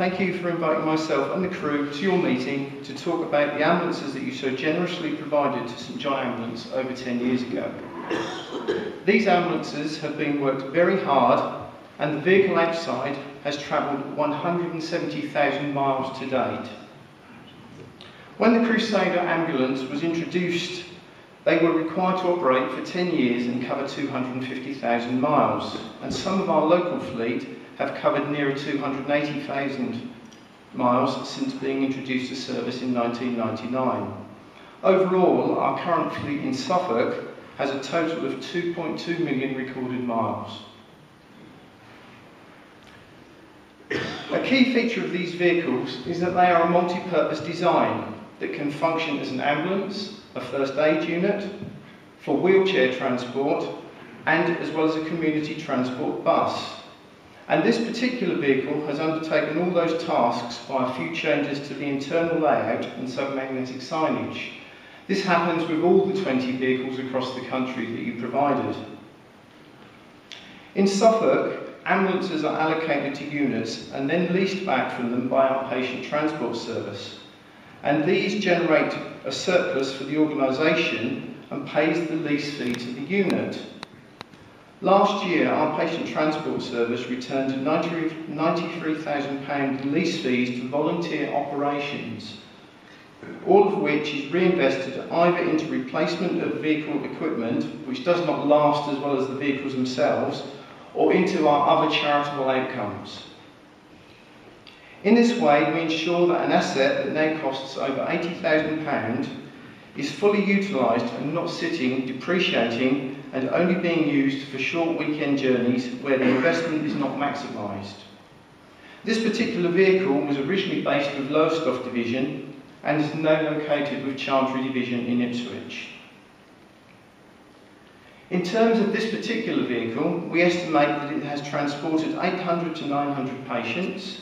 thank you for inviting myself and the crew to your meeting to talk about the ambulances that you so generously provided to St John Ambulance over 10 years ago. These ambulances have been worked very hard, and the vehicle outside has travelled 170,000 miles to date. When the Crusader ambulance was introduced, they were required to operate for 10 years and cover 250,000 miles, and some of our local fleet have covered nearer 280,000 miles since being introduced to service in 1999. Overall, our current fleet in Suffolk has a total of 2.2 million recorded miles. A key feature of these vehicles is that they are a multi-purpose design that can function as an ambulance, a first aid unit, for wheelchair transport, and as well as a community transport bus. And this particular vehicle has undertaken all those tasks by a few changes to the internal layout and some magnetic signage. This happens with all the 20 vehicles across the country that you provided. In Suffolk, ambulances are allocated to units and then leased back from them by our patient transport service. And these generate a surplus for the organisation and pays the lease fee to the unit. Last year, our patient transport service returned £93,000 in lease fees to volunteer operations, all of which is reinvested either into replacement of vehicle equipment, which does not last as well as the vehicles themselves, or into our other charitable outcomes. In this way, we ensure that an asset that now costs over £80,000 is fully utilised and not sitting, depreciating, and only being used for short weekend journeys where the investment is not maximised. This particular vehicle was originally based with Lowestoft Division and is now located with Chantry Division in Ipswich. In terms of this particular vehicle, we estimate that it has transported 800 to 900 patients.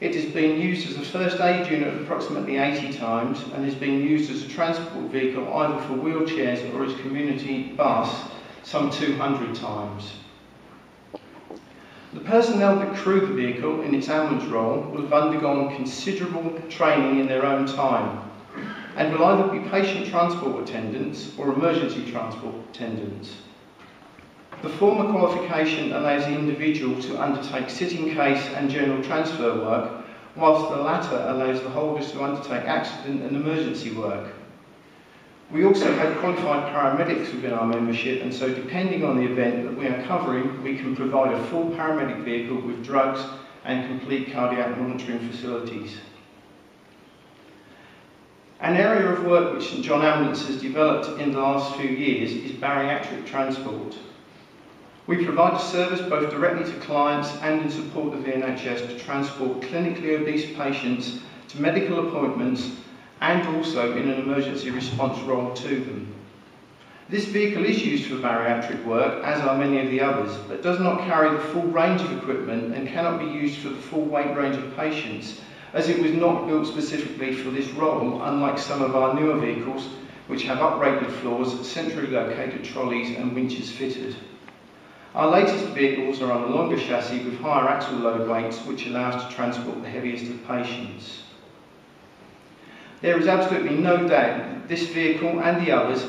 It has been used as a first aid unit approximately 80 times and has been used as a transport vehicle either for wheelchairs or as community bus some 200 times. The personnel that crew the vehicle in its ambulance role will have undergone considerable training in their own time and will either be patient transport attendants or emergency transport attendants. The former qualification allows the individual to undertake sitting case and general transfer work, whilst the latter allows the holders to undertake accident and emergency work. We also have qualified paramedics within our membership, and so depending on the event that we are covering, we can provide a full paramedic vehicle with drugs and complete cardiac monitoring facilities. An area of work which St John Ambulance has developed in the last few years is bariatric transport. We provide a service both directly to clients and in support of the NHS to transport clinically obese patients to medical appointments and also in an emergency response role to them. This vehicle is used for bariatric work, as are many of the others, but does not carry the full range of equipment and cannot be used for the full weight range of patients, as it was not built specifically for this role, unlike some of our newer vehicles which have uprated floors, centrally located trolleys and winches fitted. Our latest vehicles are on a longer chassis with higher axle load weights, which allow us to transport the heaviest of patients. There is absolutely no doubt that this vehicle and the others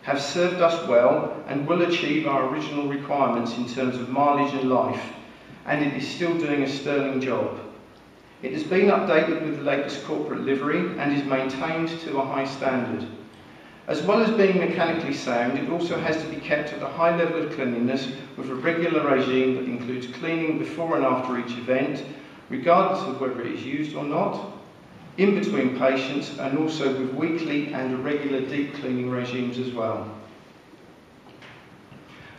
have served us well and will achieve our original requirements in terms of mileage and life, and it is still doing a sterling job. It has been updated with the latest corporate livery and is maintained to a high standard. As well as being mechanically sound, it also has to be kept at a high level of cleanliness with a regular regime that includes cleaning before and after each event, regardless of whether it is used or not, in between patients, and also with weekly and irregular deep cleaning regimes as well.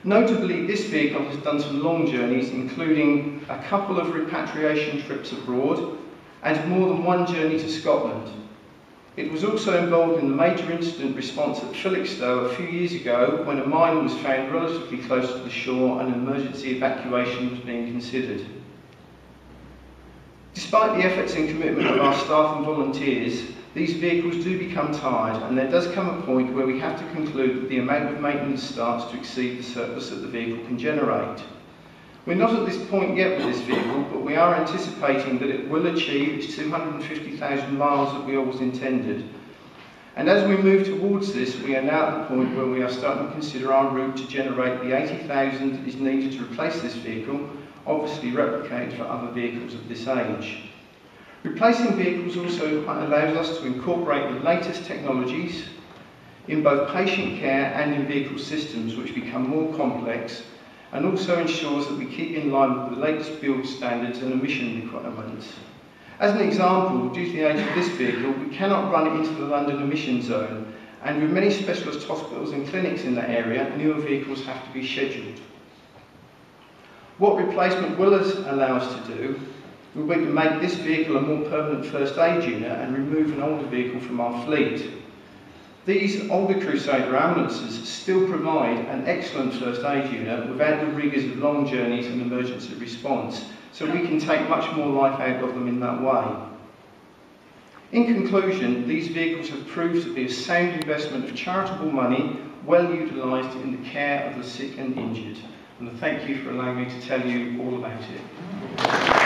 Notably, this vehicle has done some long journeys, including a couple of repatriation trips abroad and more than one journey to Scotland. It was also involved in the major incident response at Felixstowe a few years ago when a mine was found relatively close to the shore and an emergency evacuation was being considered. Despite the efforts and commitment of our staff and volunteers, these vehicles do become tired, and there does come a point where we have to conclude that the amount of maintenance starts to exceed the surplus that the vehicle can generate. We're not at this point yet with this vehicle, but we are anticipating that it will achieve its 250,000 miles that we always intended. And as we move towards this, we are now at the point where we are starting to consider our route to generate the 80,000 that is needed to replace this vehicle, obviously replicated for other vehicles of this age. Replacing vehicles also allows us to incorporate the latest technologies in both patient care and in vehicle systems, which become more complex, and also ensures that we keep in line with the latest build standards and emission requirements. As an example, due to the age of this vehicle, we cannot run it into the London emission zone, and with many specialist hospitals and clinics in that area, newer vehicles have to be scheduled. What replacement will allow us to do will be to make this vehicle a more permanent first aid unit and remove an older vehicle from our fleet. These older Crusader ambulances still provide an excellent first aid unit without the rigours of long journeys and emergency response, so we can take much more life out of them in that way. In conclusion, these vehicles have proved to be a sound investment of charitable money, well utilised in the care of the sick and injured. And I thank you for allowing me to tell you all about it.